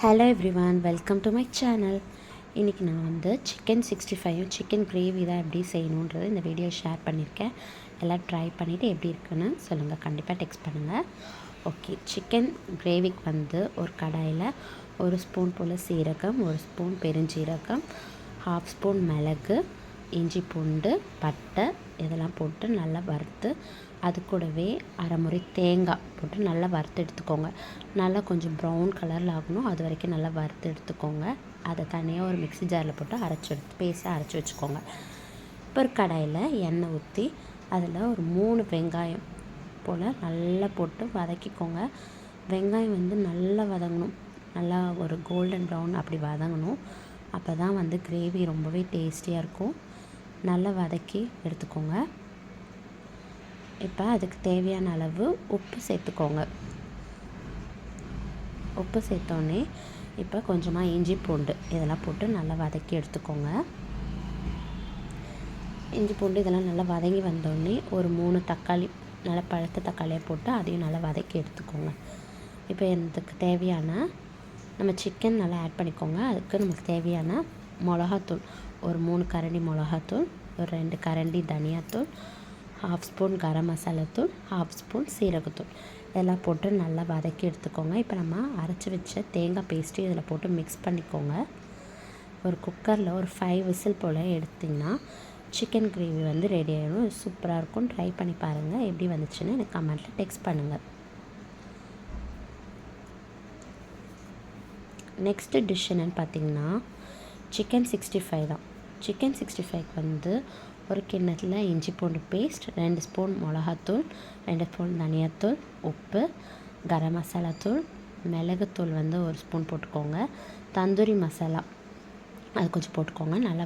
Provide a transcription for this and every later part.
Hello everyone, welcome to my channel. இன்றைக்கி நான் வந்து சிக்கன் 65 சிக்கன் கிரேவி தான் எப்படி செய்யணுன்றது இந்த வீடியோ ஷேர் பண்ணியிருக்கேன். எல்லாம் ட்ரை பண்ணிவிட்டு எப்படி இருக்குன்னு சொல்லுங்கள், கண்டிப்பாக டெக்ஸ்ட் பண்ணுங்கள். ஓகே, சிக்கன் கிரேவிக்கு வந்து ஒரு கடாயில் ஒரு ஸ்பூன் போல் சீரகம், ஒரு ஸ்பூன் பெருஞ்சீரகம், 1/2 ஸ்பூன் மிளகு, இஞ்சி பூண்டு, பட்டை இதெல்லாம் போட்டு நல்லா வறுத்து, அது கூடவே அரை முறை தேங்காய் போட்டு நல்லா வறுத்து எடுத்துக்கோங்க. நல்லா கொஞ்சம் ப்ரௌன் கலரில் ஆகணும், அது வரைக்கும் நல்லா வறுத்து எடுத்துக்கோங்க. அதை தனியாக ஒரு மிக்ஸி ஜாரில் போட்டு பேஸ்ட்டாக அரைச்சி வச்சுக்கோங்க. இப்போ ஒரு கடாயில் எண்ணெய் ஊற்றி அதில் ஒரு 3 வெங்காயம் போல் நல்லா போட்டு வதக்கிக்கோங்க. வெங்காயம் வந்து நல்லா வதங்கணும், நல்லா ஒரு கோல்டன் ப்ரௌன் அப்படி வதங்கணும். அப்போ தான் வந்து கிரேவி ரொம்பவே டேஸ்டியாக இருக்கும். நல்லா வதக்கி எடுத்துக்கோங்க. இப்போ அதுக்கு தேவையான அளவு உப்பு சேர்த்துக்கோங்க. உப்பு சேர்த்தோன்னே இப்போ கொஞ்சமாக இஞ்சி பூண்டு இதெல்லாம் போட்டு நல்லா வதக்கி எடுத்துக்கோங்க. இஞ்சி பூண்டு இதெல்லாம் நல்லா வதங்கி வந்தோடனே ஒரு 3 தக்காளி, நல்லா பழுத்த தக்காளியை போட்டு அதையும் நல்லா வதக்கி எடுத்துக்கோங்க. இப்போ இதுக்கு தேவையான நம்ம சிக்கன் நல்லா ஆட் பண்ணிக்கோங்க. அதுக்கு நமக்கு தேவையான மிளகாத்தூள் ஒரு 3 கரண்டி மிளகாத்தூள், ஒரு 2 கரண்டி தனியாத்தூள், 1/2 ஸ்பூன் கரம் மசாலாத்தூள், 1/2 ஸ்பூன் சீரகத்தூள் இதெல்லாம் போட்டு நல்லா வதக்கி எடுத்துக்கோங்க. இப்போ நம்ம அரைச்சி வச்ச தேங்காய் பேஸ்ட்டு இதில் போட்டு மிக்ஸ் பண்ணிக்கோங்க. ஒரு குக்கரில் ஒரு 5 விசில் போல் எடுத்திங்கன்னா சிக்கன் கிரேவி வந்து ரெடி ஆகிடும். சூப்பராக இருக்கும். ட்ரை பண்ணி பாருங்கள். எப்படி வந்துச்சுன்னு எனக்கு கமெண்ட்டில் டெக்ஸ்ட் பண்ணுங்கள். நெக்ஸ்ட்டு டிஷ் என்னென்னு பார்த்திங்கன்னா சிக்கன் 65 தான். சிக்கன் 65க்கு வந்து ஒரு கிண்ணத்தில் இஞ்சி பூண்டு பேஸ்ட், 2 ஸ்பூன் மிளகாத்தூள், 2 ஸ்பூன் தனியாத்தூள், உப்பு, கரம் மசாலாத்தூள், மிளகுத்தூள் வந்து ஒரு ஸ்பூன் போட்டுக்கோங்க. தந்தூரி மசாலா அது கொஞ்சம் போட்டுக்கோங்க. நல்லா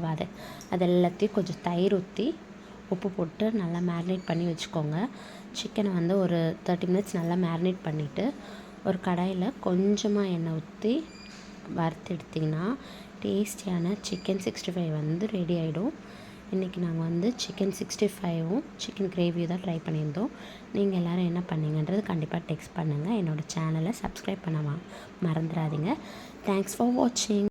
அது எல்லாத்தையும் கொஞ்சம் தயிர் ஊற்றி உப்பு போட்டு நல்லா மேரினேட் பண்ணி வச்சுக்கோங்க. சிக்கனை வந்து ஒரு 30 மினிட்ஸ் நல்லா மேரினேட் பண்ணிவிட்டு ஒரு கடாயில் கொஞ்சமாக எண்ணெய் ஊற்றி வறுத்து எடுத்திங்கன்னா டேஸ்டியான சிக்கன் 65 வந்து ரெடி ஆகிடும். இன்றைக்கி நாங்கள் வந்து சிக்கன் 65ம் சிக்கன் கிரேவியும் தான் ட்ரை பண்ணியிருந்தோம். நீங்கள் எல்லோரும் என்ன பண்ணீங்கன்றது கண்டிப்பாக டெக்ஸ்ட் பண்ணுங்கள். என்னோடய சேனலை சப்ஸ்கிரைப் பண்ண மறந்துடாதீங்க. தேங்க்ஸ் ஃபார் வாட்சிங்.